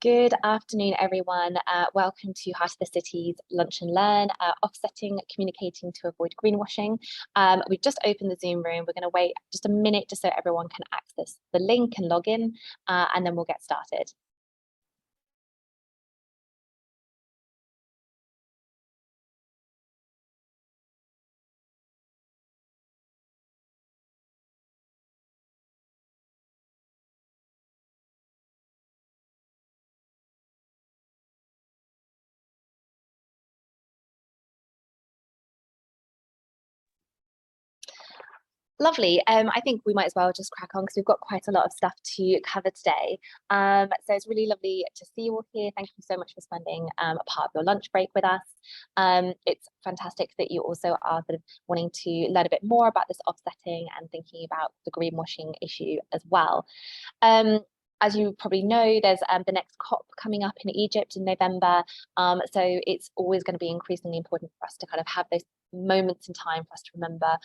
Good afternoon, everyone. Welcome to Heart of the City's Lunch and Learn, offsetting, communicating to avoid greenwashing. We've just opened the Zoom room. We're going to wait just a minute just so everyone can access the link and log in, and then we'll get started. Lovely. I think we might as well just crack on because we've got quite a lot of stuff to cover today. So it's really lovely to see you all here. Thank you so much for spending a part of your lunch break with us. It's fantastic that you also are sort of wanting to learn a bit more about this offsetting and thinking about the greenwashing issue as well. As you probably know, there's the next COP coming up in Egypt in November. So it's always going to be increasingly important for us to kind of have those moments in time for us to remember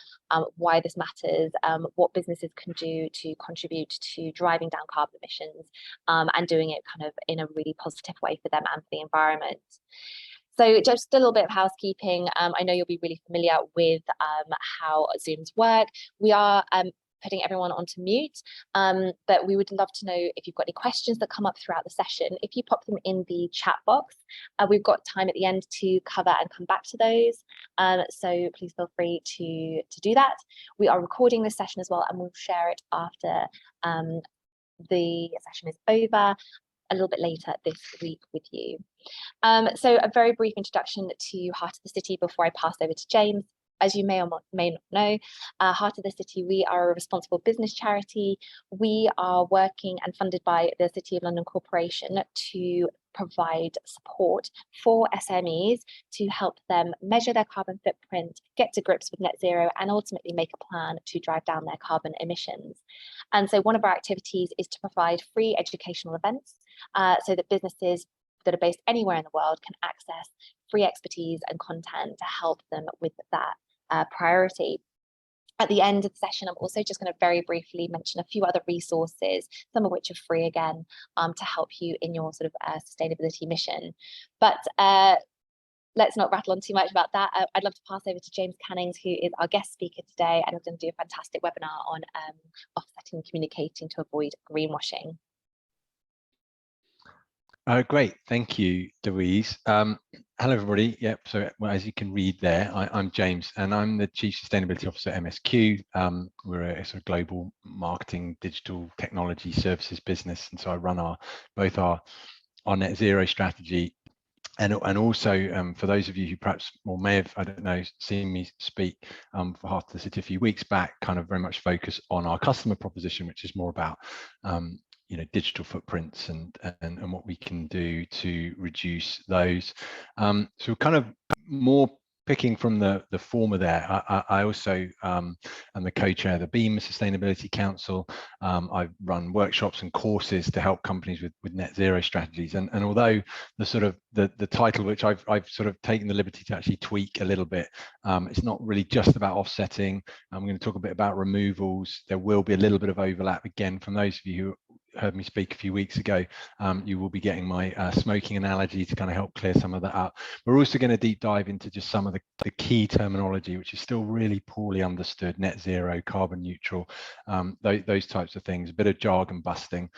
why this matters, what businesses can do to contribute to driving down carbon emissions, and doing it kind of in a really positive way for them and for the environment. So just a little bit of housekeeping. I know you'll be really familiar with how Zooms work. We are putting everyone onto mute, but we would love to know if you've got any questions that come up throughout the session. If you pop them in the chat box, we've got time at the end to cover and come back to those. So please feel free to do that. We are recording this session as well, and we'll share it after the session is over, a little bit later this week with you. So a very brief introduction to Heart of the City before I pass over to James. As you may or may not know, Heart of the City, we are a responsible business charity. We are working and funded by the City of London Corporation to provide support for SMEs to help them measure their carbon footprint, get to grips with net zero, and ultimately make a plan to drive down their carbon emissions. And so one of our activities is to provide free educational events so that businesses that are based anywhere in the world can access free expertise and content to help them with that priority. At the end of the session, I'm also just going to very briefly mention a few other resources, some of which are free again, to help you in your sort of sustainability mission. But let's not rattle on too much about that. I'd love to pass over to James Cannings, who is our guest speaker today and is going to do a fantastic webinar on offsetting, communicating to avoid greenwashing. Great, thank you, Louise. Hello, everybody. Yep. So as you can read there, I'm James, and I'm the Chief Sustainability Officer at MSQ. We're a sort of global marketing digital technology services business, and so I run both our net zero strategy, and also for those of you who perhaps or may have, I don't know, seen me speak for Heart of the City a few weeks back, kind of very much focus on our customer proposition, which is more about digital footprints and what we can do to reduce those. So kind of more picking from the former there. I also am the co-chair of the Beam Sustainability Council. I run workshops and courses to help companies with net zero strategies. And although the sort of the title, which I've sort of taken the liberty to actually tweak a little bit, it's not really just about offsetting. I'm going to talk a bit about removals. There will be a little bit of overlap again from those of you who heard me speak a few weeks ago. You will be getting my smoking analogy to kind of help clear some of that up. We're also going to deep dive into just some of the key terminology, which is still really poorly understood: net zero, carbon neutral, those types of things, a bit of jargon busting.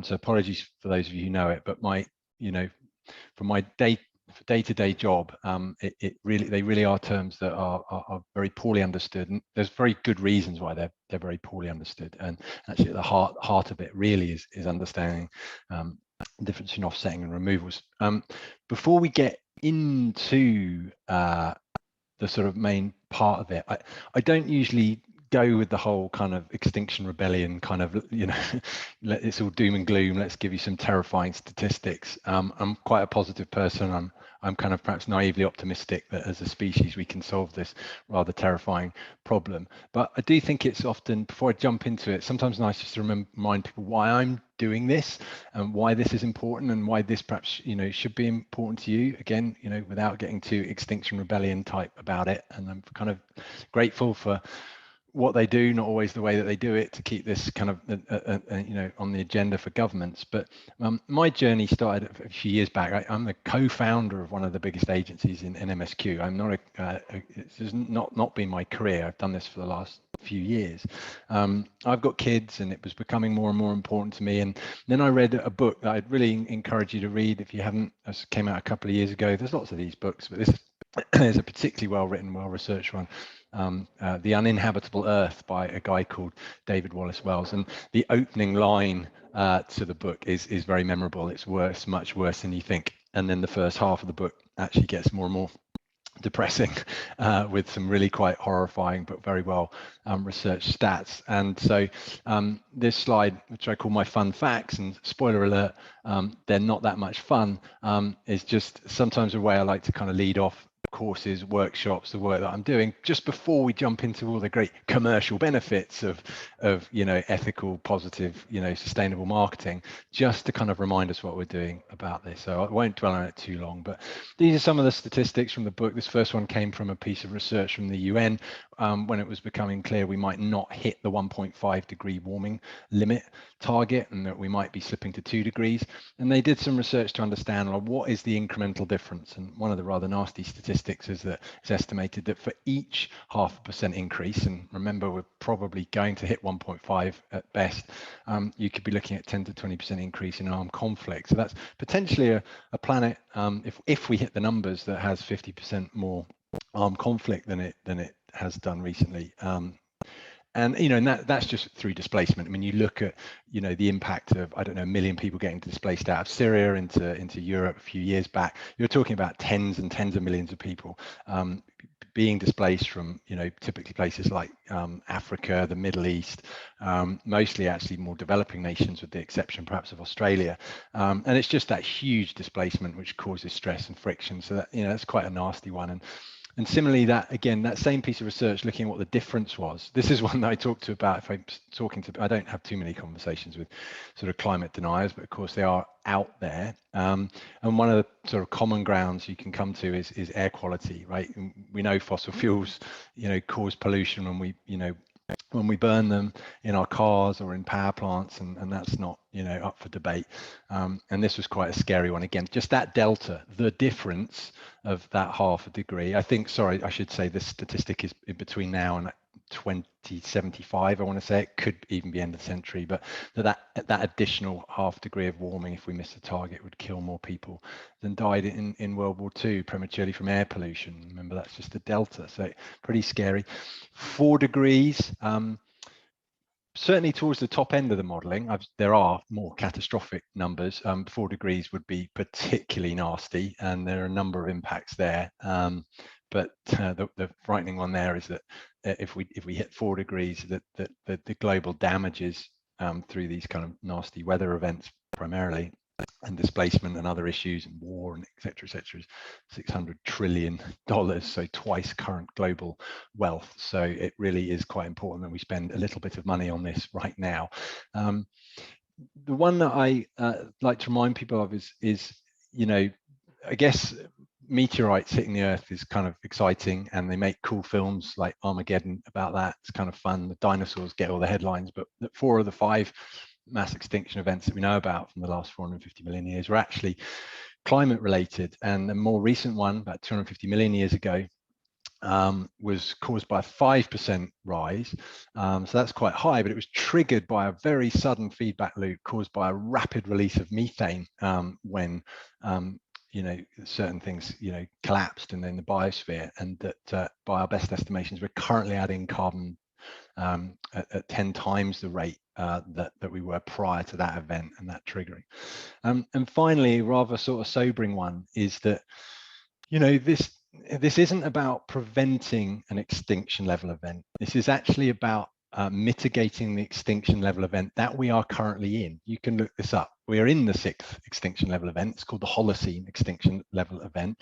So apologies for those of you who know it, but for my day-to-day job, they really are terms that are very poorly understood, and there's very good reasons why they're very poorly understood. And actually, at the heart of it really is understanding the difference in offsetting and removals. Before we get into the sort of main part of it, I don't usually go with the whole kind of Extinction Rebellion kind of, it's all doom and gloom, let's give you some terrifying statistics. I'm quite a positive person. I'm kind of perhaps naively optimistic that as a species we can solve this rather terrifying problem. But I do think it's often, before I jump into it, sometimes nice just to remind people why I'm doing this and why this is important and why this perhaps should be important to you. Again, without getting too Extinction Rebellion type about it. And I'm kind of grateful for what they do, not always the way that they do it, to keep this kind of on the agenda for governments. But my journey started a few years back. I'm the co-founder of one of the biggest agencies in MSQ. I'm not it's not been my career. I've done this for the last few years. I've got kids, and it was becoming more and more important to me. And then I read a book that I'd really encourage you to read if you haven't. It came out a couple of years ago. There's lots of these books, but this is a particularly well-written, well-researched one. The Uninhabitable Earth by a guy called David Wallace Wells, and the opening line to the book is very memorable. It's worse, much worse than you think. And then the first half of the book actually gets more and more depressing, with some really quite horrifying but very well researched stats. And so this slide, which I call my fun facts, and spoiler alert, they're not that much fun, is just sometimes a way I like to kind of lead off courses, workshops, the work that I'm doing, just before we jump into all the great commercial benefits of ethical, positive, sustainable marketing, just to kind of remind us what we're doing about this. So I won't dwell on it too long, but these are some of the statistics from the book. This first one came from a piece of research from the UN, when it was becoming clear we might not hit the 1.5 degree warming limit target, and that we might be slipping to 2 degrees. And they did some research to understand, well, what is the incremental difference. And one of the rather nasty statistics is that it's estimated that for each 0.5% increase, and remember we're probably going to hit 1.5 at best, you could be looking at 10 to 20% increase in armed conflict. So that's potentially a planet, if we hit the numbers, that has 50% more armed conflict than it has done recently. And that's just through displacement. I mean, you look at the impact of, I don't know, 1 million people getting displaced out of Syria into Europe a few years back. You're talking about tens and tens of millions of people being displaced from typically places like Africa, the Middle East, mostly actually more developing nations, with the exception perhaps of Australia. And it's just that huge displacement which causes stress and friction. So that that's quite a nasty one. And similarly, that same piece of research looking at what the difference was. This is one that I talk to about if I'm talking to, I don't have too many conversations with sort of climate deniers, but of course they are out there. And one of the sort of common grounds you can come to is air quality, right? And we know fossil fuels, cause pollution when we burn them in our cars or in power plants, and that's not up for debate. And this was quite a scary one. Again, just that delta, the difference of that 0.5 degree. I think, sorry, I should say this statistic is in between now and 2075. I want to say it could even be end of the century, but that additional 0.5 degree of warming, if we miss the target, would kill more people than died in World War II prematurely from air pollution. Remember, that's just the delta, so pretty scary. 4 degrees. Certainly towards the top end of the modelling, there are more catastrophic numbers. 4 degrees would be particularly nasty, and there are a number of impacts there. But the frightening one there is that if we hit 4 degrees, that the global damages through these kind of nasty weather events primarily, and displacement and other issues and war and et cetera, is $600 trillion, so twice current global wealth. So it really is quite important that we spend a little bit of money on this right now. The one that I like to remind people of is I guess meteorites hitting the Earth is kind of exciting, and they make cool films like Armageddon about that. It's kind of fun. The dinosaurs get all the headlines, but 4 of the 5 mass extinction events that we know about from the last 450 million years were actually climate related. And the more recent one, about 250 million years ago, was caused by a 5% rise. So that's quite high, but it was triggered by a very sudden feedback loop caused by a rapid release of methane when certain things collapsed in the biosphere, and that by our best estimations, we're currently adding carbon at 10 times the rate that we were prior to that event and that triggering. And finally, a rather sort of sobering one is that this isn't about preventing an extinction level event. This is actually about mitigating the extinction level event that we are currently in. You can look this up. we are in the 6th extinction level event. It's called the Holocene extinction level event.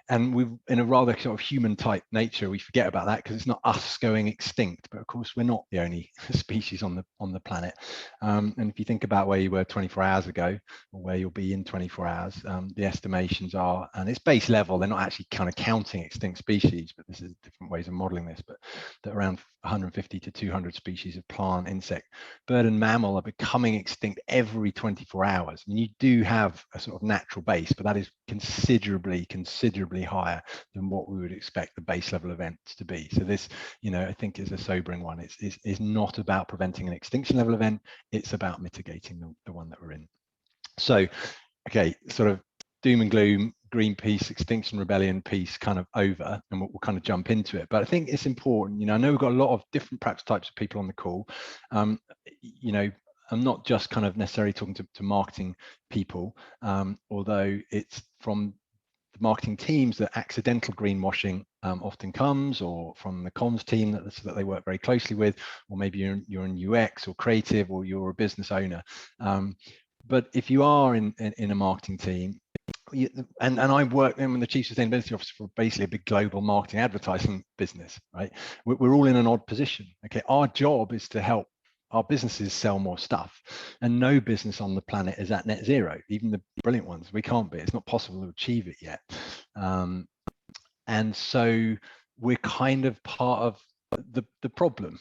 And we've, in a rather sort of human type nature, we forget about that because it's not us going extinct, but of course we're not the only species on the planet. And if you think about where you were 24 hours ago, or where you'll be in 24 hours, the estimations are, and it's base level, they're not actually kind of counting extinct species, but this is different ways of modeling this, but that around 150 to 200 species of plant, insect, bird and mammal are becoming extinct every 24 hours. And you do have a sort of natural base, but that is considerably higher than what we would expect the base level events to be. So this, I think is a sobering one. It's not about preventing an extinction level event, it's about mitigating the one that we're in. So, okay, sort of doom and gloom, Greenpeace, Extinction Rebellion piece kind of over, and we'll kind of jump into it. But I think it's important, I know we've got a lot of different perhaps types of people on the call. I'm not just kind of necessarily talking to marketing people, although it's from the marketing teams that accidental greenwashing often comes, or from the comms team that they work very closely with, or maybe you're in UX or creative, or you're a business owner. But if you are in a marketing team, and I work, I'm the chief sustainability officer for basically a big global marketing advertising business, right? We're all in an odd position. Okay, our job is to help our businesses sell more stuff, and no business on the planet is at net zero. Even the brilliant ones, we can't be. It's not possible to achieve it yet. And so we're kind of part of the problem.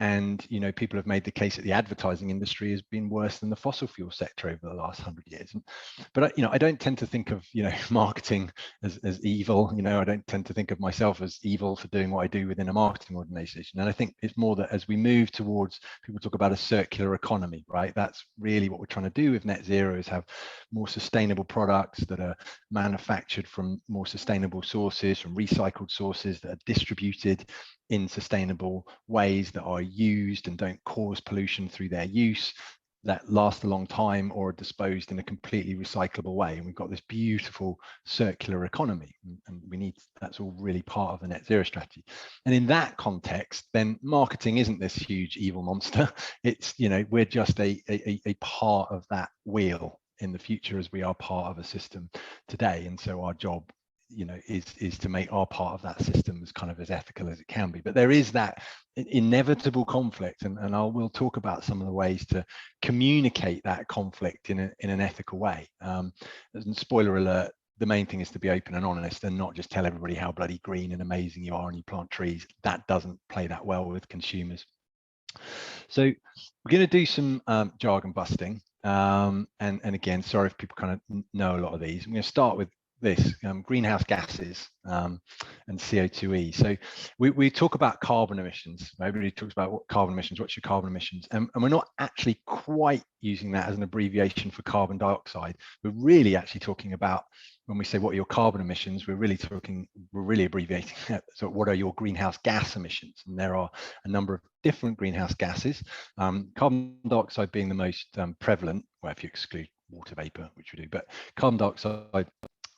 And people have made the case that the advertising industry has been worse than the fossil fuel sector over the last 100 years. But I don't tend to think of marketing as evil. I don't tend to think of myself as evil for doing what I do within a marketing organization. And I think it's more that as we move towards, people talk about a circular economy, right? That's really what we're trying to do with net zero, is have more sustainable products that are manufactured from more sustainable sources, from recycled sources, that are distributed in sustainable ways, that are used and don't cause pollution through their use, that last a long time, or are disposed in a completely recyclable way. And we've got this beautiful circular economy, and that's all really part of the net zero strategy. And in that context, then marketing isn't this huge evil monster. It's, we're just a part of that wheel in the future, as we are part of a system today. And so our job is to make our part of that system as kind of as ethical as it can be. But there is that inevitable conflict, and we'll talk about some of the ways to communicate that conflict in an ethical way. And spoiler alert, the main thing is to be open and honest, and not just tell everybody how bloody green and amazing you are and you plant trees. That doesn't play that well with consumers. So we're going to do some jargon busting, and again, sorry if people kind of know a lot of these. I'm going to start with this, greenhouse gases and CO2e. So we talk about carbon emissions. Everybody talks about what carbon emissions, what's your carbon emissions? And we're not actually quite using that as an abbreviation for carbon dioxide. We're really actually talking about, when we say what are your carbon emissions, we're really abbreviating that. So what are your greenhouse gas emissions? And there are a number of different greenhouse gases, carbon dioxide being the most prevalent, well, if you exclude water vapor, which we do, but carbon dioxide,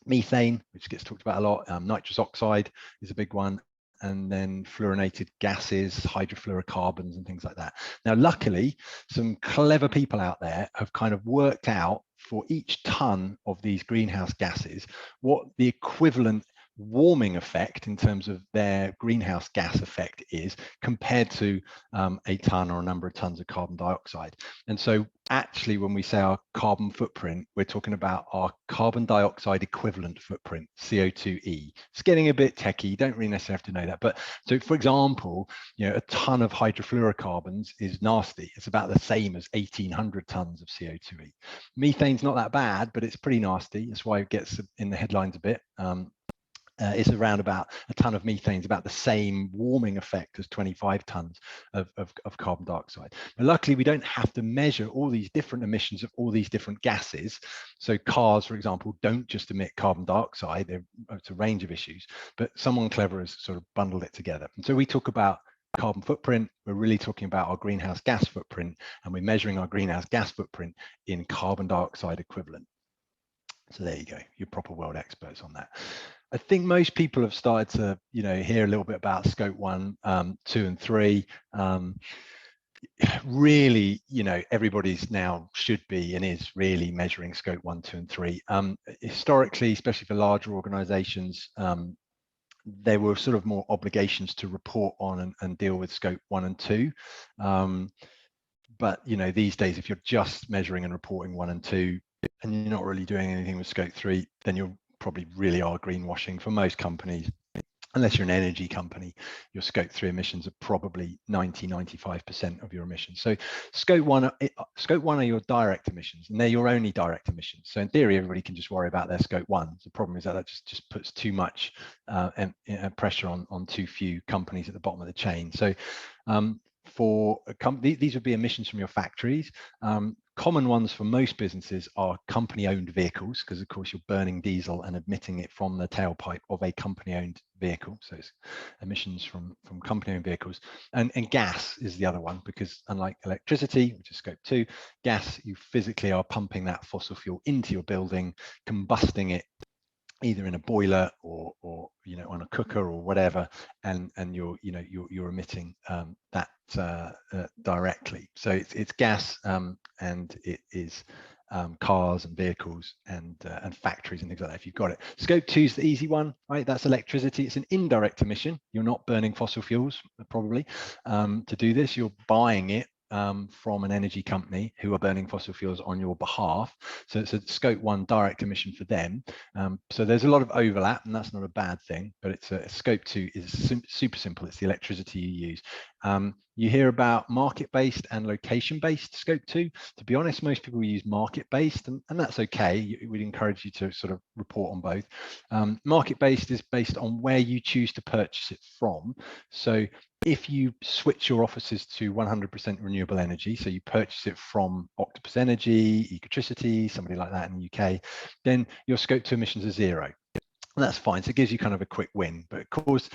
methane, which gets talked about a lot, nitrous oxide is a big one, and then fluorinated gases, hydrofluorocarbons and things like that. Now, luckily, some clever people out there have kind of worked out for each ton of these greenhouse gases what the equivalent warming effect in terms of their greenhouse gas effect is, compared to a ton or a number of tons of carbon dioxide. And so actually, when we say our carbon footprint, we're talking about our carbon dioxide equivalent footprint, CO2e. It's getting a bit techie, you don't really necessarily have to know that. But so, for example, a ton of hydrofluorocarbons is nasty. It's about the same as 1,800 tons of CO2e. Methane's not that bad, but it's pretty nasty. That's why it gets in the headlines a bit. It's around about a ton of methane is about the same warming effect as 25 tons of carbon dioxide. But luckily, we don't have to measure all these different emissions of all these different gases. So cars, for example, don't just emit carbon dioxide. It's a range of issues, but someone clever has sort of bundled it together. And so we talk about carbon footprint, we're really talking about our greenhouse gas footprint, and we're measuring our greenhouse gas footprint in carbon dioxide equivalent. So there you go, you're proper world experts on that. I think most people have started to, hear a little bit about scope 1, 2, and 3. really, everybody's now should be and is really measuring scope 1, 2, and 3. Historically, especially for larger organizations, there were sort of more obligations to report on and deal with scope 1 and 2. But these days, if you're just measuring and reporting 1 and 2 and you're not really doing anything with scope 3, then you probably really are greenwashing. For most companies, unless you're an energy company, your scope 3 emissions are probably 95% of your emissions. So scope 1 are your direct emissions, and they're your only direct emissions. So in theory, everybody can just worry about their scope 1. The problem is that just puts too much pressure on too few companies at the bottom of the chain. So for a company, these would be emissions from your factories. Common ones for most businesses are company-owned vehicles, because of course you're burning diesel and emitting it from the tailpipe of a company-owned vehicle. So it's emissions from company-owned vehicles. And gas is the other one, because unlike electricity, which is scope 2, gas, you physically are pumping that fossil fuel into your building, combusting it either in a boiler or on a cooker or whatever, and you're emitting that directly. So it's gas, and it is cars and vehicles and factories and things like that, if you've got it. Scope 2 is the easy one, right? That's electricity. It's an indirect emission. You're not burning fossil fuels probably to do this. You're buying it from an energy company who are burning fossil fuels on your behalf. So it's a scope 1 direct emission for them. So there's a lot of overlap, and that's not a bad thing, but it's a scope 2 is super simple. It's the electricity you use. You hear about market-based and location-based scope 2. To be honest, most people use market-based, and that's okay. We'd encourage you to sort of report on both. Market-based is based on where you choose to purchase it from. So if you switch your offices to 100% renewable energy, so you purchase it from Octopus Energy, Ecotricity, somebody like that in the UK, then your scope 2 emissions are 0. And that's fine. So it gives you kind of a quick win. But of course,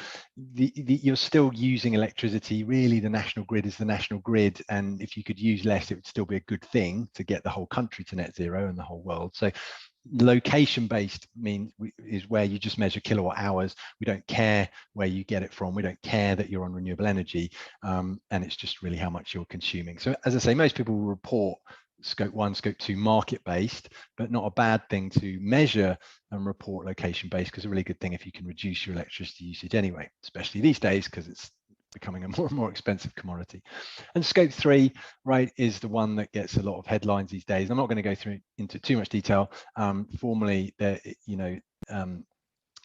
you're still using electricity. Really, the national grid is the national grid. And if you could use less, it would still be a good thing to get the whole country to net 0 and the whole world. So location-based is where you just measure kilowatt hours. We don't care where you get it from. We don't care that you're on renewable energy. And it's just really how much you're consuming. So as I say, most people will report scope 1, scope 2 market-based, but not a bad thing to measure and report location-based, because a really good thing if you can reduce your electricity usage anyway, especially these days, because it's becoming a more and more expensive commodity. And scope 3, right, is the one that gets a lot of headlines these days. I'm not going to go into too much detail. Formally,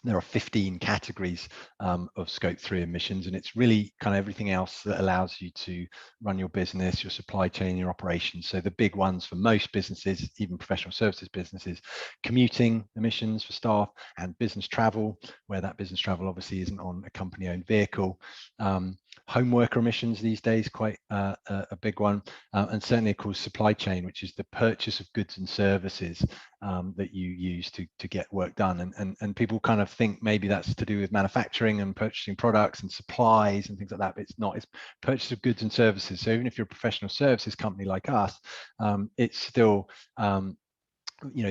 there are 15 categories of scope 3 emissions, and it's really kind of everything else that allows you to run your business, your supply chain, your operations. So the big ones for most businesses, even professional services businesses: commuting emissions for staff, and business travel, where that business travel obviously isn't on a company-owned vehicle. Home worker emissions these days, quite a big one, and certainly of course supply chain, which is the purchase of goods and services that you use to get work done. And people kind of think maybe that's to do with manufacturing and purchasing products and supplies and things like that, but it's not. It's purchase of goods and services. So even if you're a professional services company like us, it's still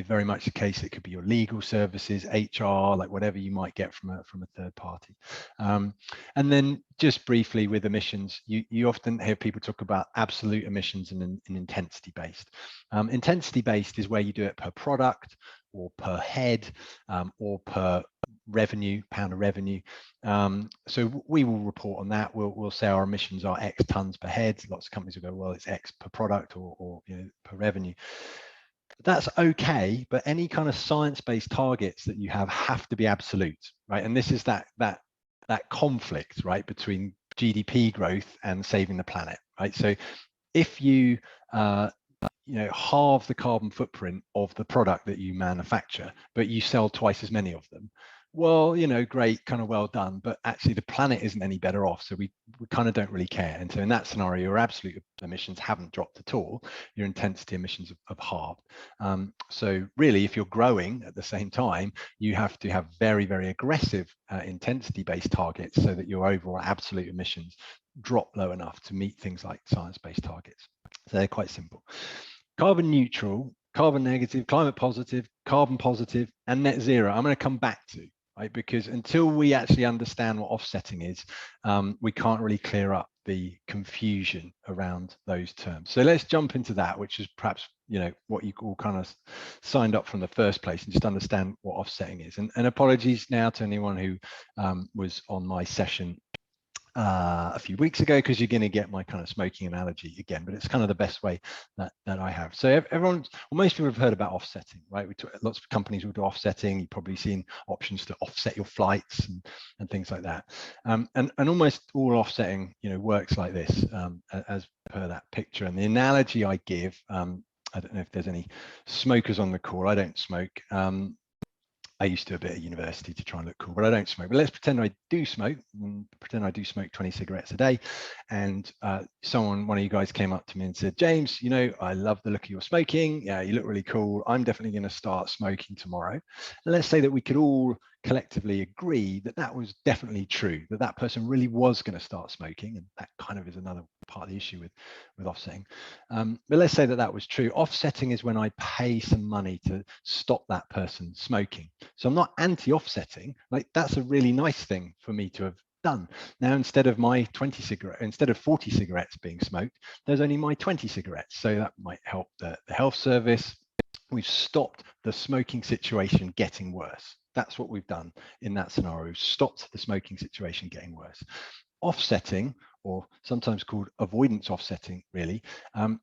very much the case. It could be your legal services, HR, like whatever you might get from a third party. And then just briefly with emissions, you often hear people talk about absolute emissions and intensity based. Intensity based is where you do it per product or per head or per revenue, pound of revenue. So we will report on that. We'll say our emissions are X tons per head. Lots of companies will go, well, it's X per product or per revenue. That's okay, but any kind of science-based targets that you have to be absolute, right? And this is that conflict, right, between GDP growth and saving the planet, right? So if you halve the carbon footprint of the product that you manufacture, but you sell twice as many of them, well, great, kind of well done, but actually the planet isn't any better off. So we kind of don't really care. And so in that scenario, your absolute emissions haven't dropped at all. Your intensity emissions have halved. So really, if you're growing at the same time, you have to have very, very aggressive intensity-based targets so that your overall absolute emissions drop low enough to meet things like science-based targets. So they're quite simple. Carbon neutral, carbon negative, climate positive, carbon positive, and net zero, I'm going to come back to. right? Because until we actually understand what offsetting is, we can't really clear up the confusion around those terms. So let's jump into that, which is perhaps, you know, what you all kind of signed up from the first place, and just understand what offsetting is. And apologies now to anyone who was on my session a few weeks ago, because you're going to get my kind of smoking analogy again, but it's kind of the best way that I have. So everyone, well, most people have heard about offsetting, right? Lots of companies will do offsetting. You've probably seen options to offset your flights and things like that. And almost all offsetting, you know, works like this, as per that picture. And the analogy I give, I don't know if there's any smokers on the call. I don't smoke. I used to do a bit at university to try and look cool, but I don't smoke. But let's pretend I do smoke, pretend I do smoke 20 cigarettes a day. And one of you guys came up to me and said, James, you know, I love the look of your smoking. Yeah, you look really cool. I'm definitely going to start smoking tomorrow. And let's say that we could all collectively agree that that was definitely true, that that person really was going to start smoking. And that kind of is another part of the issue with offsetting. But let's say that that was true. Offsetting is when I pay some money to stop that person smoking. So I'm not anti-offsetting. Like, that's a really nice thing for me to have done. Now, instead of 40 cigarettes being smoked, there's only my 20 cigarettes. So that might help the health service. We've stopped the smoking situation getting worse. That's what we've done in that scenario. We've stopped the smoking situation getting worse. Offsetting, or sometimes called avoidance offsetting, really,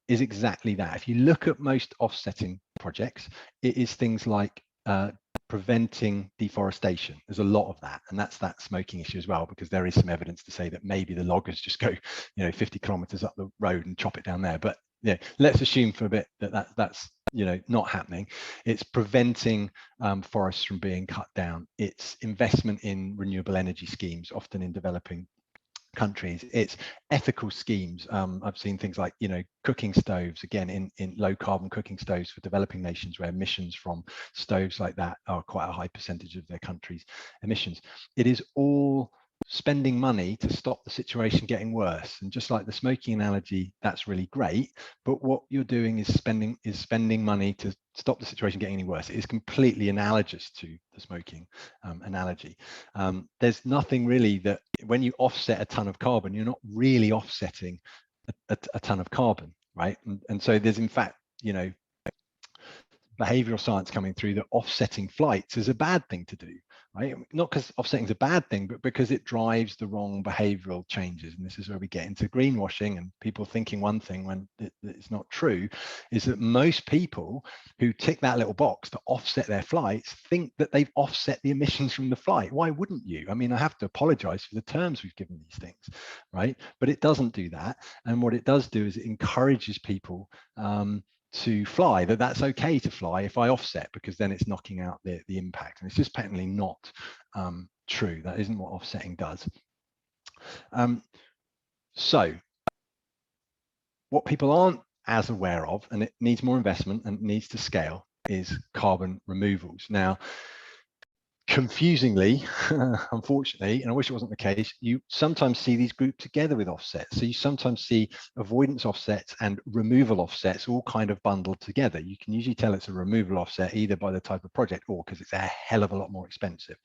is exactly that. If you look at most offsetting projects, it is things like preventing deforestation. There's a lot of that, and that's that smoking issue as well, because there is some evidence to say that maybe the loggers just go, you know, 50 kilometers up the road and chop it down there. But yeah, let's assume for a bit that that's, you know, not happening. It's preventing forests from being cut down. It's investment in renewable energy schemes, often in developing countries. It's ethical schemes. I've seen things like, you know, cooking stoves, again, in low carbon cooking stoves for developing nations, where emissions from stoves like that are quite a high percentage of their country's emissions. It is all spending money to stop the situation getting worse. And just like the smoking analogy, that's really great, but what you're doing is spending money to stop the situation getting any worse. It is completely analogous to the smoking analogy. There's nothing really that, when you offset a ton of carbon, you're not really offsetting a ton of carbon, right? And so there's, in fact, you know, behavioral science coming through that offsetting flights is a bad thing to do, right? Not because offsetting is a bad thing, but because it drives the wrong behavioral changes. And this is where we get into greenwashing and people thinking one thing when it's not true, is that most people who tick that little box to offset their flights think that they've offset the emissions from the flight. Why wouldn't you? I mean, I have to apologize for the terms we've given these things, right? But it doesn't do that. And what it does do is it encourages people to fly, that's okay to fly if I offset, because then it's knocking out the impact. And it's just patently not true. That isn't what offsetting does. So what people aren't as aware of, and it needs more investment and needs to scale, is carbon removals. Now, confusingly, unfortunately, and I wish it wasn't the case, you sometimes see these grouped together with offsets. So you sometimes see avoidance offsets and removal offsets all kind of bundled together. You can usually tell it's a removal offset either by the type of project or because it's a hell of a lot more expensive.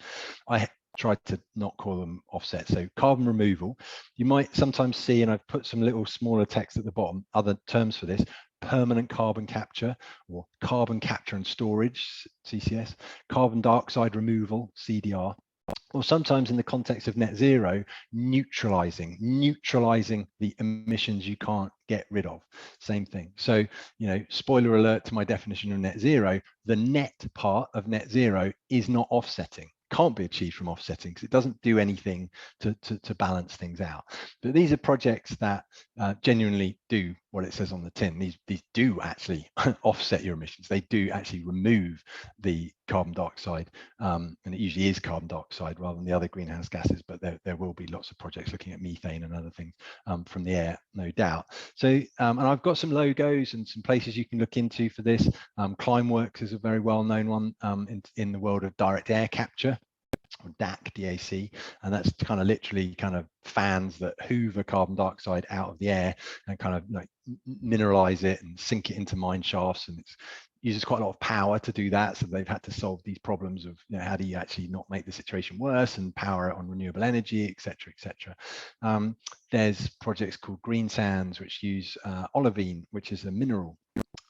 I tried to not call them offsets. So carbon removal, you might sometimes see, and I've put some little smaller text at the bottom, other terms for this: permanent carbon capture, or carbon capture and storage, CCS, carbon dioxide removal, CDR, or sometimes in the context of net zero, neutralizing the emissions you can't get rid of. Same thing. So, you know, spoiler alert to my definition of net zero, the net part of net zero is not offsetting. Can't be achieved from offsetting because it doesn't do anything to balance things out. But these are projects that genuinely do what it says on the tin. These do actually offset your emissions. They do actually remove the carbon dioxide, and it usually is carbon dioxide rather than the other greenhouse gases, but there will be lots of projects looking at methane and other things from the air, no doubt. So, and I've got some logos and some places you can look into for this. Climeworks is a very well-known one in the world of direct air capture, or DAC, and that's kind of literally kind of fans that hoover carbon dioxide out of the air and kind of like mineralize it and sink it into mine shafts, and it uses quite a lot of power to do that. So they've had to solve these problems of, you know, how do you actually not make the situation worse and power it on renewable energy, etc., etc. There's projects called green sands which use olivine, which is a mineral,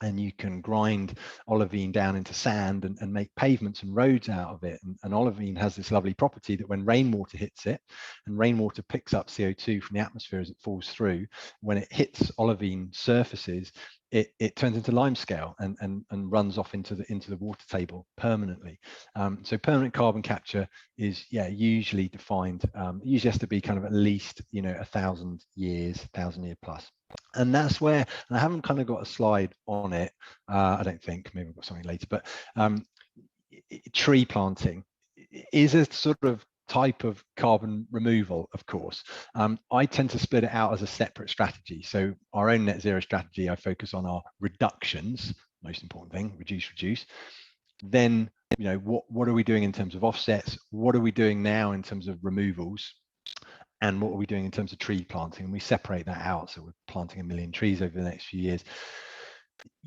and you can grind olivine down into sand and make pavements and roads out of it. And olivine has this lovely property that when rainwater hits it, and rainwater picks up CO2 from the atmosphere as it falls through, when it hits olivine surfaces, it turns into limescale and runs off into the water table permanently. So permanent carbon capture is usually defined. It usually has to be kind of at least 1,000 years, 1,000 year plus. And that's where, and I haven't kind of got a slide on it, I don't think, maybe I've got something later, but tree planting is a sort of type of carbon removal, of course. I tend to split it out as a separate strategy. So our own net zero strategy, I focus on our reductions, most important thing, reduce. Then, what are we doing in terms of offsets? What are we doing now in terms of removals? And what are we doing in terms of tree planting? And we separate that out. So we're planting 1 million trees over the next few years.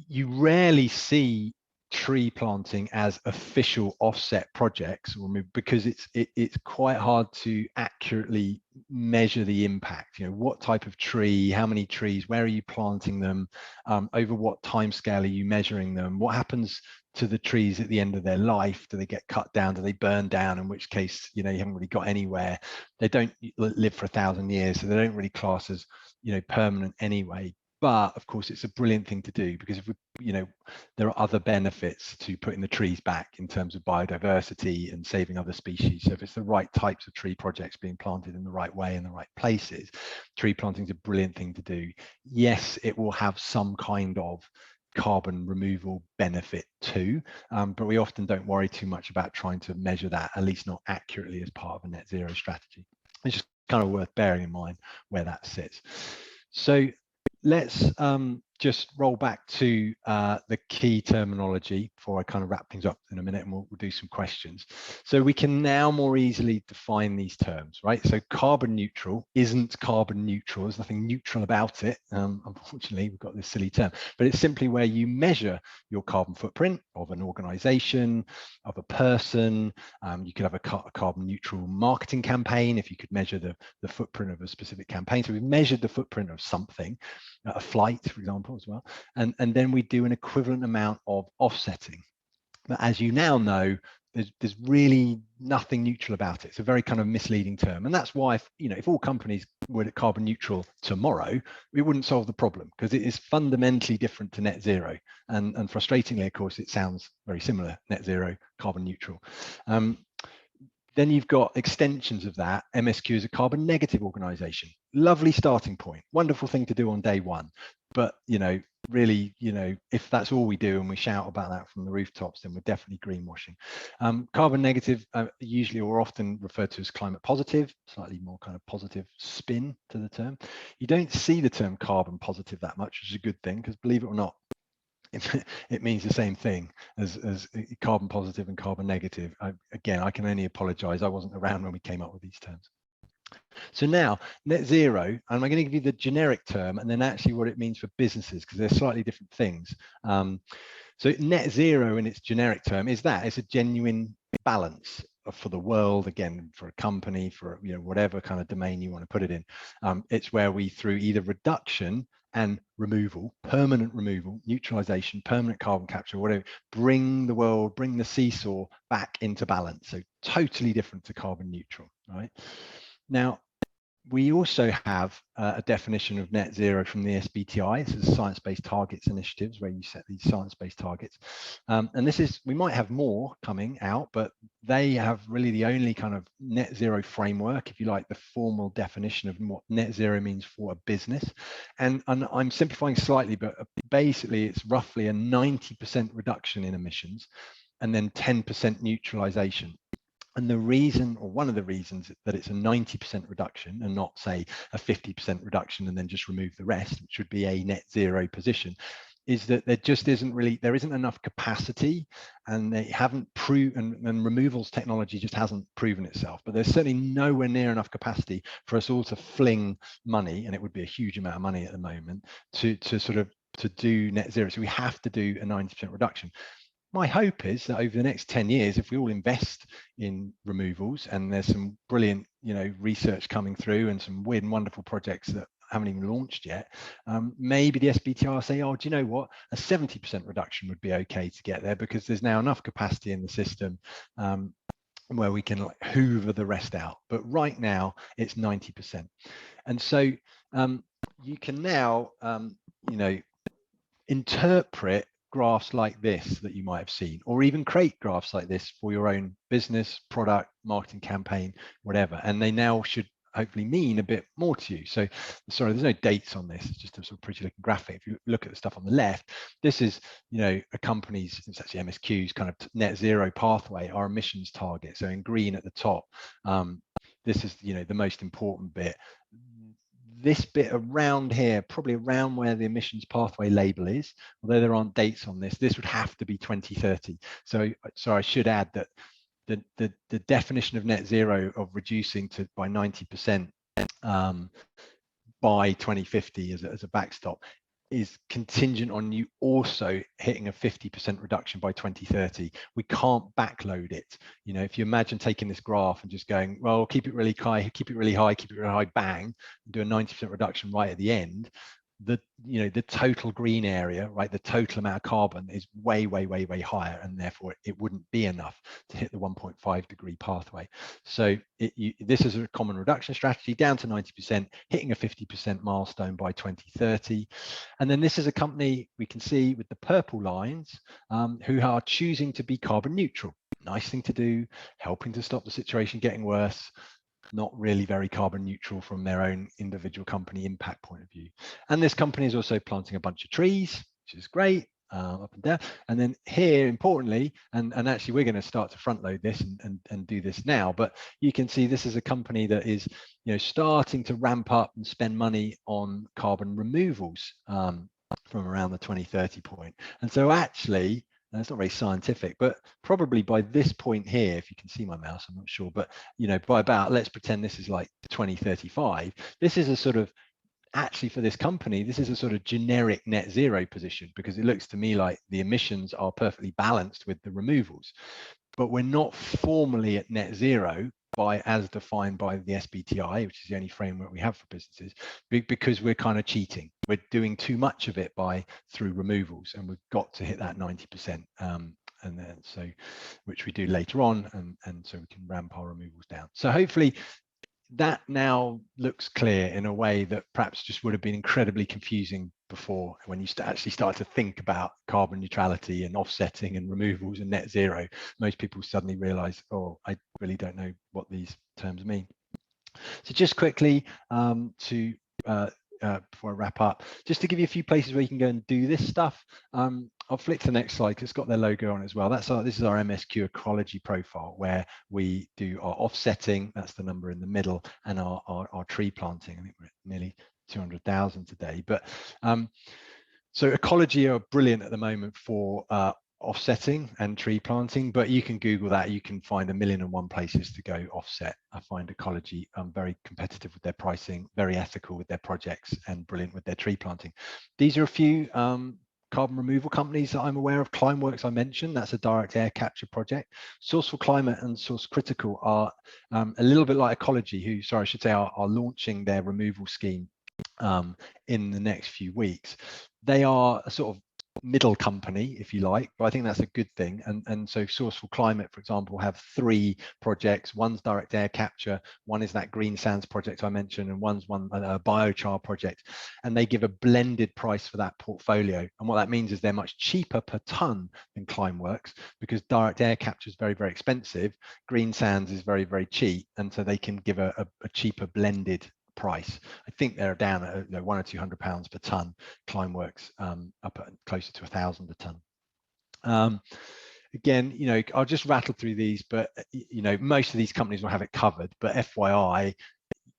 You rarely see tree planting as official offset projects, because it's quite hard to accurately measure the impact. What type of tree, how many trees, where are you planting them, over what time scale are you measuring them, what happens to the trees at the end of their life? Do they get cut down? Do they burn down? In which case, you haven't really got anywhere. They don't live for 1,000 years, so they don't really class as permanent anyway. But of course, it's a brilliant thing to do, because if there are other benefits to putting the trees back in terms of biodiversity and saving other species. So if it's the right types of tree projects being planted in the right way in the right places, tree planting is a brilliant thing to do. Yes, it will have some kind of carbon removal benefit too, but we often don't worry too much about trying to measure that, at least not accurately, as part of a net zero strategy. It's just kind of worth bearing in mind where that sits. So let's just roll back to the key terminology before I kind of wrap things up in a minute, and we'll do some questions. So we can now more easily define these terms, right? So carbon neutral isn't carbon neutral. There's nothing neutral about it. Unfortunately, we've got this silly term, but it's simply where you measure your carbon footprint of an organization, of a person. You could have a carbon neutral marketing campaign if you could measure the footprint of a specific campaign. So we've measured the footprint of something, a flight, for example, as well. And then we do an equivalent amount of offsetting. But as you now know, there's really nothing neutral about it. It's a very kind of misleading term. And that's why, if all companies were carbon neutral tomorrow, we wouldn't solve the problem, because it is fundamentally different to net zero. And frustratingly, of course, it sounds very similar: net zero, carbon neutral. Then you've got extensions of that. MSQ is a carbon negative organization. Lovely starting point. Wonderful thing to do on day one. But, really, if that's all we do and we shout about that from the rooftops, then we're definitely greenwashing. Carbon negative, usually or often referred to as climate positive, slightly more kind of positive spin to the term. You don't see the term carbon positive that much, which is a good thing, because believe it or not, it means the same thing as carbon positive and carbon negative. Again, I can only apologize. I wasn't around when we came up with these terms. So now, net zero, and I'm going to give you the generic term and then actually what it means for businesses, because they're slightly different things. So net zero in its generic term is that it's a genuine balance for the world, again, for a company, for whatever kind of domain you want to put it in. It's where we, through either reduction and removal, permanent removal, neutralization, permanent carbon capture, whatever, bring the seesaw back into balance. So totally different to carbon neutral, right? Now, we also have a definition of net zero from the SBTi. This is Science-Based Targets Initiatives, where you set these science-based targets. And this is, we might have more coming out, but they have really the only kind of net zero framework, if you like, the formal definition of what net zero means for a business. And I'm simplifying slightly, but basically it's roughly a 90% reduction in emissions and then 10% neutralization. And the reason, or one of the reasons, that it's a 90% reduction and not, say, a 50% reduction and then just remove the rest, which would be a net zero position, is that there isn't enough capacity, and they haven't proven, and removals technology just hasn't proven itself. But there's certainly nowhere near enough capacity for us all to fling money, and it would be a huge amount of money at the moment, to do net zero. So we have to do a 90% reduction. My hope is that over the next 10 years, if we all invest in removals, and there's some brilliant, research coming through and some weird and wonderful projects that haven't even launched yet, maybe the SBTR say, oh, do you know what, a 70% reduction would be okay to get there, because there's now enough capacity in the system where we can hoover the rest out. But right now it's 90%. And so you can now, interpret graphs like this that you might have seen, or even create graphs like this for your own business, product, marketing campaign, whatever. And they now should hopefully mean a bit more to you. So sorry, there's no dates on this. It's just a sort of pretty looking graphic. If you look at the stuff on the left, this is, a company's, it's actually MSQ's kind of net zero pathway, our emissions target. So in green at the top, this is, the most important bit. This bit around here, probably around where the emissions pathway label is, although there aren't dates on this, this would have to be 2030. So I should add that the definition of net zero, of reducing to by 90% by 2050 as a backstop, is contingent on you also hitting a 50% reduction by 2030. We can't backload it. If you imagine taking this graph and just going, well, keep it really high, keep it really high, keep it really high, bang, and do a 90% reduction right at the end, the total green area, right, the total amount of carbon is way higher, and therefore it wouldn't be enough to hit the 1.5 degree pathway. So this is a common reduction strategy, down to 90%, hitting a 50% milestone by 2030. And then this is a company we can see with the purple lines, who are choosing to be carbon neutral. Nice thing to do, helping to stop the situation getting worse. Not really very carbon neutral from their own individual company impact point of view. And this company is also planting a bunch of trees, which is great, up and down. And then here, importantly, and actually we're going to start to front load this and do this now, but you can see this is a company that is starting to ramp up and spend money on carbon removals from around the 2030 point. And so actually, and it's not very scientific, but probably by this point here, if you can see my mouse, I'm not sure, but by about, let's pretend this is like 2035, this is a sort of, actually for this company, this is a sort of generic net zero position, because it looks to me like the emissions are perfectly balanced with the removals. But we're not formally at net zero as defined by the SBTI, which is the only framework we have for businesses, because we're kind of cheating. We're doing too much of it through removals, and we've got to hit that 90%. And then which we do later on, and so we can ramp our removals down. So hopefully that now looks clear in a way that perhaps just would have been incredibly confusing before, when you actually start to think about carbon neutrality and offsetting and removals and net zero. Most people suddenly realize, oh, I really don't know what these terms mean. So just quickly before I wrap up, just to give you a few places where you can go and do this stuff. I'll flick to the next slide, because it's got their logo on as well. This is our MSQ ecology profile, where we do our offsetting, that's the number in the middle, and our tree planting. I think we're at nearly 200,000 today. But so ecology are brilliant at the moment for offsetting and tree planting, but you can Google that. You can find 1,000,001 places to go offset. I find ecology very competitive with their pricing, very ethical with their projects, and brilliant with their tree planting. These are a few carbon removal companies that I'm aware of. Climeworks, I mentioned, that's a direct air capture project. Source for Climate and Source Critical are a little bit like ecology, are launching their removal scheme in the next few weeks. They are a sort of middle company, if you like, but I think that's a good thing. And so Source for Climate, for example, have 3 projects. One's direct air capture, one is that green sands project I mentioned, and one's a biochar project. And they give a blended price for that portfolio. And what that means is they're much cheaper per ton than Climeworks, because direct air capture is very, very expensive. Green sands is very, very cheap. And so they can give a cheaper blended price. I think they're down at £100 or £200 per ton. Climeworks up at closer to 1,000 a ton. Again, I'll just rattle through these, but most of these companies will have it covered. But FYI,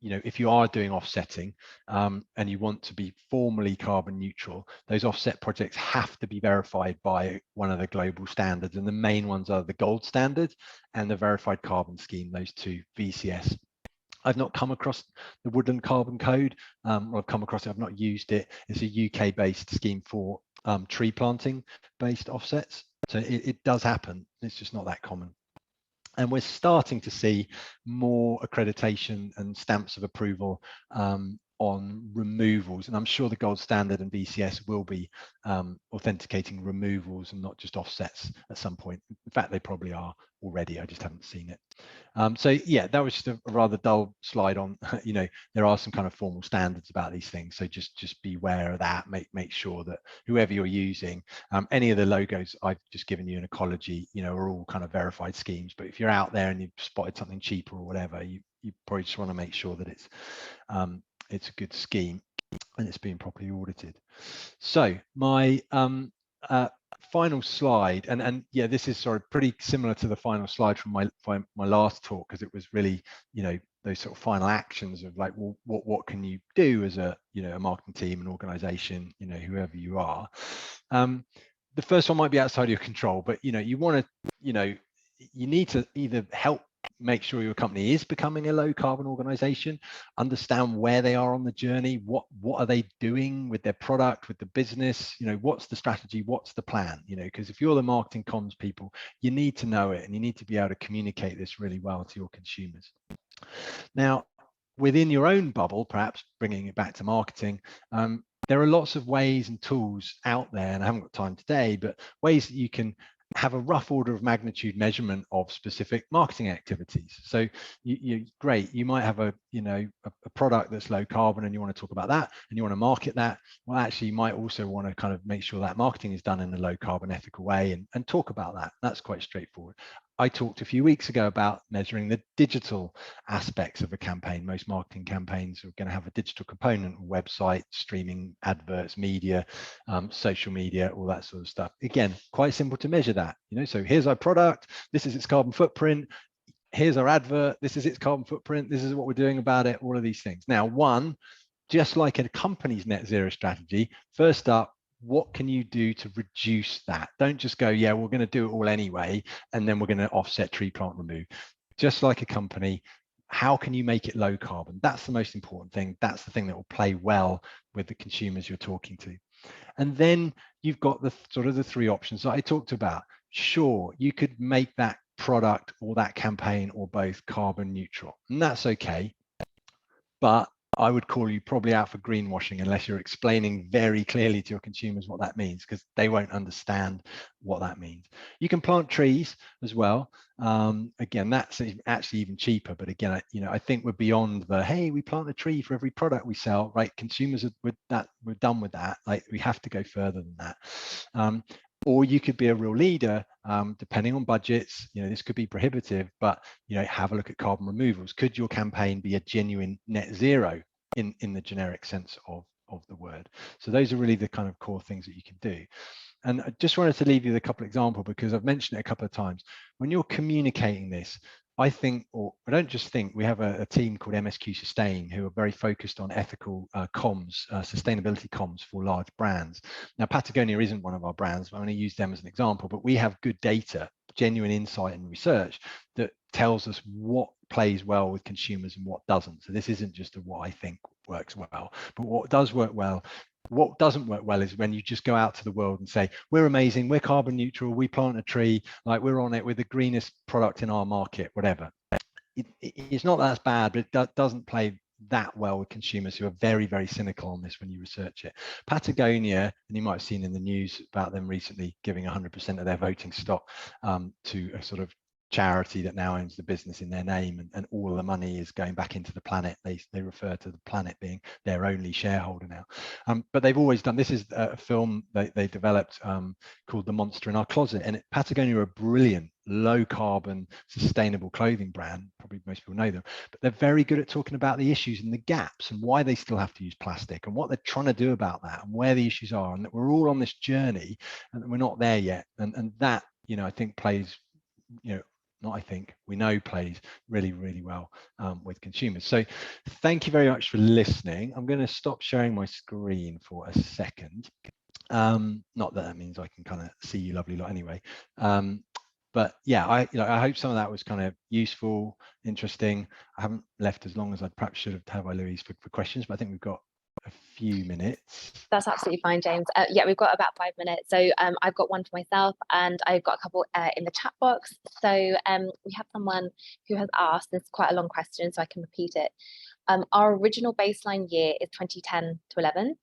if you are doing offsetting and you want to be formally carbon neutral, those offset projects have to be verified by one of the global standards, and the main ones are the gold standard and the verified carbon scheme, those two, VCS. I've not come across the Woodland Carbon Code, or I've come across it, I've not used it. It's a UK-based scheme for tree planting based offsets. So it does happen, it's just not that common. And we're starting to see more accreditation and stamps of approval on removals. And I'm sure the gold standard and VCS will be authenticating removals and not just offsets at some point. In fact, they probably are already, I just haven't seen it. So yeah, that was just a rather dull slide on, there are some kind of formal standards about these things. So just be aware of that, make sure that whoever you're using, any of the logos I've just given you in ecology, are all kind of verified schemes. But if you're out there and you've spotted something cheaper or whatever, you probably just want to make sure that it's a good scheme and it's being properly audited. So my final slide, and yeah, this is sort of pretty similar to the final slide from my last talk, because it was really, those sort of final actions of like, well, what can you do as a a marketing team, an organization, whoever you are. The first one might be outside of your control, but you want to, you need to either help make sure your company is becoming a low carbon organization, understand where they are on the journey, what are they doing with their product, with the business, what's the strategy, what's the plan, because if you're the marketing comms people, you need to know it and you need to be able to communicate this really well to your consumers. Now, within your own bubble, perhaps bringing it back to marketing, there are lots of ways and tools out there, and I haven't got time today, but ways that you can have a rough order of magnitude measurement of specific marketing activities. So great, you might have a product that's low carbon and you want to talk about that and you want to market that. Well, actually, you might also want to kind of make sure that marketing is done in a low carbon ethical way and talk about that. That's quite straightforward. I talked a few weeks ago about measuring the digital aspects of a campaign. Most marketing campaigns are going to have a digital component, website, streaming, adverts, media, social media, all that sort of stuff. Again, quite simple to measure that. So here's our product, this is its carbon footprint, here's our advert, this is its carbon footprint, this is what we're doing about it, all of these things. Now, one, just like a company's net zero strategy, first up, what can you do to reduce that? Don't just go, yeah, we're going to do it all anyway, and then we're going to offset tree plant remove. Just like a company, how can you make it low carbon? That's the most important thing. That's the thing that will play well with the consumers you're talking to. And then you've got the sort of the three options that I talked about. Sure, you could make that product or that campaign or both carbon neutral, and that's okay. But I would call you probably out for greenwashing unless you're explaining very clearly to your consumers what that means, because they won't understand what that means. You can plant trees as well. Again, that's actually even cheaper. But again, I think we're beyond the, hey, we plant a tree for every product we sell, right? Consumers we're done with that. Like, we have to go further than that. Or you could be a real leader, depending on budgets. This could be prohibitive, but have a look at carbon removals. Could your campaign be a genuine net zero in the generic sense of the word? So those are really the kind of core things that you can do. And I just wanted to leave you with a couple of examples, because I've mentioned it a couple of times. When you're communicating this, I think, or I don't just think, we have a team called MSQ Sustain who are very focused on ethical comms, sustainability comms for large brands. Now, Patagonia isn't one of our brands, but I'm going to use them as an example, but we have good data, genuine insight and research that tells us what plays well with consumers and what doesn't. So this isn't just what I think works well, but what does work well. What doesn't work well is when you just go out to the world and say, we're amazing, we're carbon neutral, we plant a tree, like we're on it, we're the greenest product in our market, whatever. It's not that bad, but it doesn't play that well with consumers who are very, very cynical on this when you research it. Patagonia, and you might have seen in the news about them recently giving 100% of their voting stock to a sort of charity that now owns the business in their name, and all of the money is going back into the planet. They refer to the planet being their only shareholder now. But they've always done, this is a film they developed called The Monster in Our Closet, and Patagonia are a brilliant low carbon sustainable clothing brand. Probably most people know them, but they're very good at talking about the issues and the gaps and why they still have to use plastic and what they're trying to do about that and where the issues are, and that we're all on this journey and we're not there yet. And that, I think plays not I think, we know plays really, really well with consumers. So thank you very much for listening. I'm going to stop sharing my screen for a second. Not that means I can kind of see you lovely lot anyway. But yeah, I hope some of that was kind of useful, interesting. I haven't left as long as I perhaps should have, Louise, for questions, but I think we've got a few minutes. That's absolutely fine, James. Yeah, we've got about 5 minutes. So I've got one for myself and I've got a couple in the chat box. So we have someone who has asked, this is quite a long question, so I can repeat it. Our original baseline year is 2010 to 11.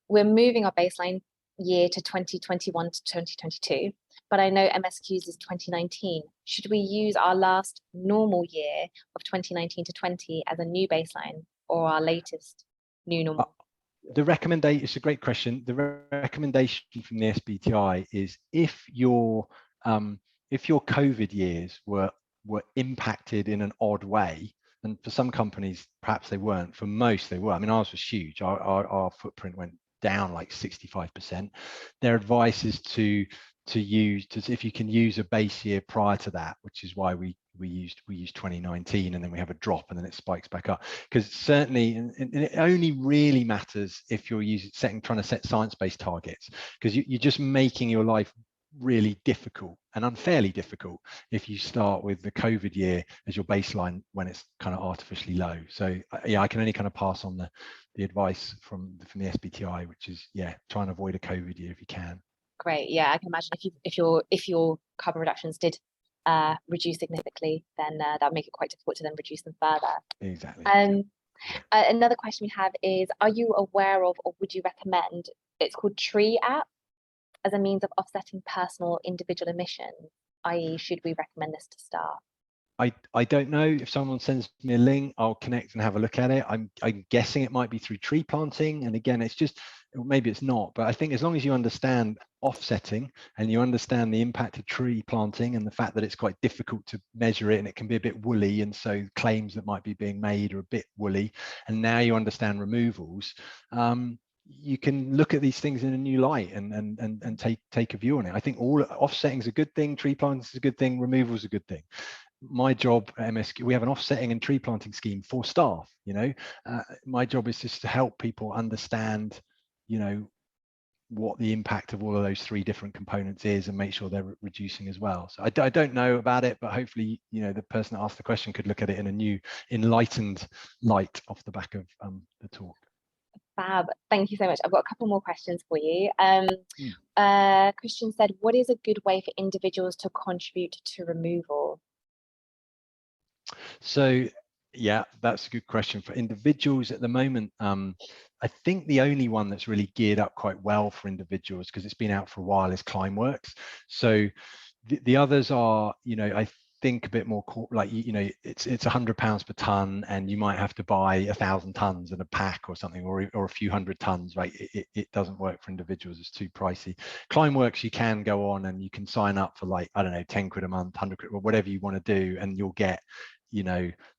We're moving our baseline year to 2021 to 2022, but I know MSQ's is 2019. Should we use our last normal year of 2019 to 20 as a new baseline or our latest new normal? The recommendation, it's a great question. The recommendation from the SBTI is if your COVID years were impacted in an odd way, and for some companies perhaps they weren't, for most they were. I mean, ours was huge. Our footprint went down like 65%. Their advice is to use, if you can use a base year prior to that, which is why we used 2019, and then we have a drop and then it spikes back up, because certainly, and it only really matters if you're trying to set science-based targets, because you're just making your life really difficult and unfairly difficult if you start with the COVID year as your baseline when it's kind of artificially low. So yeah, I can only kind of pass on the advice from the SBTI, which is, yeah, try and avoid a COVID year if you can. Great. Yeah, I can imagine if your carbon reductions did reduce significantly, then that would make it quite difficult to then reduce them further. Exactly. Another question we have is, are you aware of, or would you recommend, it's called Tree app, as a means of offsetting personal individual emissions, i.e. should we recommend this to staff? I don't know. If someone sends me a link, I'll connect and have a look at it. I'm guessing it might be through tree planting. And again, it's just, maybe it's not, but I think as long as you understand offsetting and you understand the impact of tree planting and the fact that it's quite difficult to measure it and it can be a bit woolly, and so claims that might be being made are a bit woolly, and now you understand removals, you can look at these things in a new light and take a view on it. I think all offsetting is a good thing, tree planting is a good thing, removal is a good thing. My job at MSQ, we have an offsetting and tree planting scheme for staff. My job is just to help people understand, what the impact of all of those three different components is and make sure they're reducing as well. So I don't know about it, but hopefully, the person that asked the question could look at it in a new, enlightened light off the back of the talk. Fab. Thank you so much. I've got a couple more questions for you. Christian said, what is a good way for individuals to contribute to removal? So yeah, that's a good question. For individuals at the moment, I think the only one that's really geared up quite well for individuals, because it's been out for a while, is Climeworks. So the others are, I think a bit more like, it's £100 per ton, and you might have to buy 1,000 tons in a pack or something, or a few hundred tons, right? It doesn't work for individuals, it's too pricey. Climeworks, you can go on and you can sign up for like, I don't know, 10 quid a month, 100 quid, or whatever you want to do, and you'll get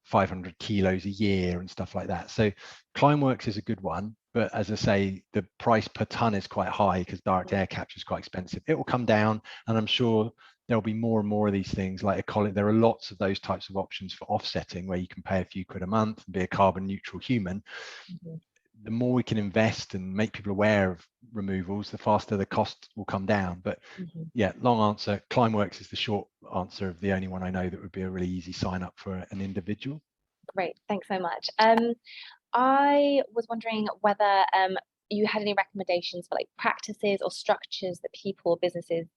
500 kilos a year and stuff like that. So Climeworks is a good one, but as I say, the price per ton is quite high because direct air capture is quite expensive. It will come down, and I'm sure there'll be more and more of these things like there are lots of those types of options for offsetting where you can pay a few quid a month and be a carbon neutral human. The more we can invest and make people aware of removals, the faster the cost will come down. But yeah, long answer, Climeworks is the short answer of the only one I know that would be a really easy sign up for an individual. Great, thanks so much. I was wondering whether you had any recommendations for like practices or structures that people or businesses,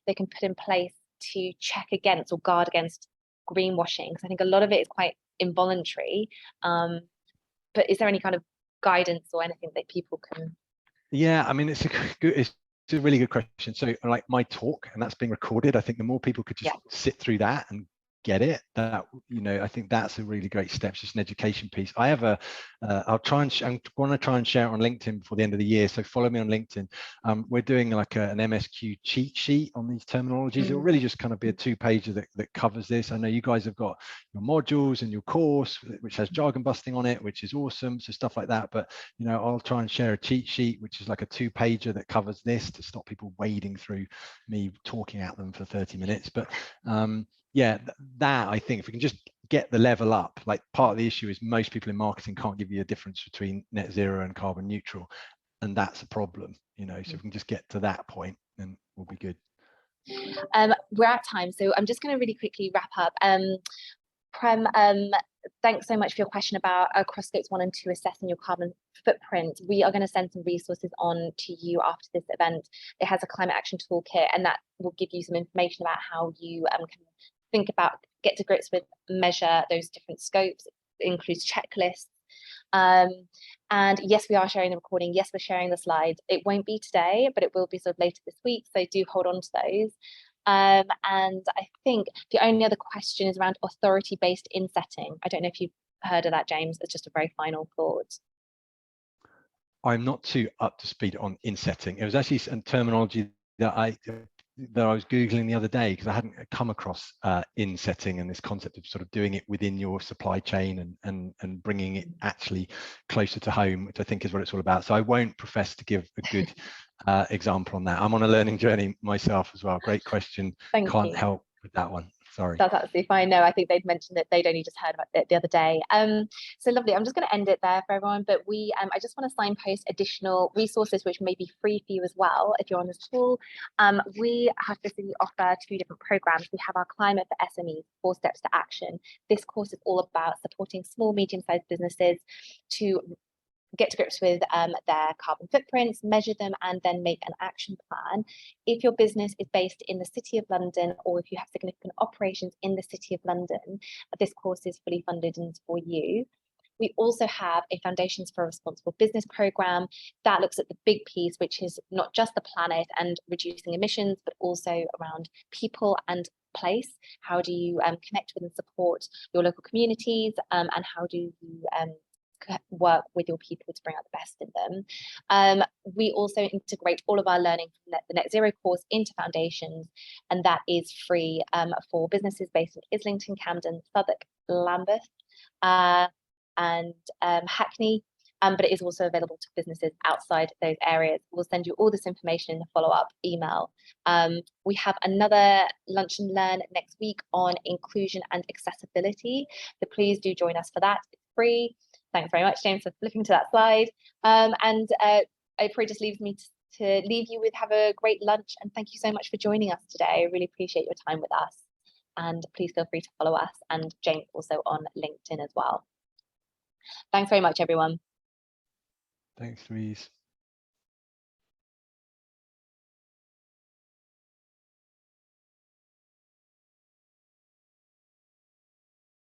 they can put in place to check against or guard against greenwashing, because I think a lot of it is quite involuntary. But is there any kind of guidance or anything that people can? Yeah, I mean, it's a really good question. So like my talk, and that's being recorded, I think the more people could just sit through that and get it, that I think that's a really great step. It's just an education piece. I have I'm going to try and share it on LinkedIn before the end of the year, so follow me on LinkedIn. We're doing like an MSQ cheat sheet on these terminologies. It'll really just kind of be a 2-pager that covers this. I know you guys have got your modules and your course which has jargon busting on it, which is awesome, so stuff like that. But I'll try and share a cheat sheet which is like a 2-pager that covers this, to stop people wading through me talking at them for 30 minutes. But yeah, that I think if we can just get the level up, like part of the issue is most people in marketing can't give you a difference between net zero and carbon neutral, and that's a problem, you know. So if we can just get to that point, then we'll be good. We're at time, so I'm just going to really quickly wrap up. Prem, thanks so much for your question about across scopes 1 and 2 assessing your carbon footprint. We are going to send some resources on to you after this event. It has a climate action toolkit, and that will give you some information about how you can think about, get to grips with, measure those different scopes. It includes checklists. And yes, we are sharing the recording. Yes, we're sharing the slides. It won't be today, but it will be sort of later this week. So do hold on to those. And I think the only other question is around authority-based insetting. I don't know if you've heard of that, James. It's just a very final thought. I'm not too up to speed on insetting. It was actually some terminology that I was Googling the other day because I hadn't come across insetting and this concept of sort of doing it within your supply chain and bringing it actually closer to home, which I think is what it's all about. So I won't profess to give a good example on that. I'm on a learning journey myself as well. Great question. Can't help with that one. Sorry. That's absolutely fine. No, I think they'd mentioned that they'd only just heard about it the other day. So lovely. I'm just going to end it there for everyone. But I just want to signpost additional resources which may be free for you as well if you're on this tool. We have basically offer 2 different programs. We have our Climate for SMEs, 4 Steps to Action. This course is all about supporting small, medium-sized businesses to get to grips with their carbon footprints, measure them, and then make an action plan. If your business is based in the City of London, or if you have significant operations in the City of London, this course is fully funded and for you. We also have a Foundations for a Responsible Business program that looks at the big piece, which is not just the planet and reducing emissions, but also around people and place. How do you connect with and support your local communities, and how do you work with your people to bring out the best in them. We also integrate all of our learning from the Net Zero course into Foundations, and that is free for businesses based in Islington, Camden, Southwark, Lambeth, and Hackney. But it is also available to businesses outside those areas. We'll send you all this information in the follow-up email. We have another Lunch and Learn next week on inclusion and accessibility. So please do join us for that. It's free. Thanks very much, James, for flipping to that slide. It probably just leaves me to leave you with have a great lunch, and thank you so much for joining us today. I really appreciate your time with us, and please feel free to follow us and James also on LinkedIn as well. Thanks very much, everyone. Thanks, Louise.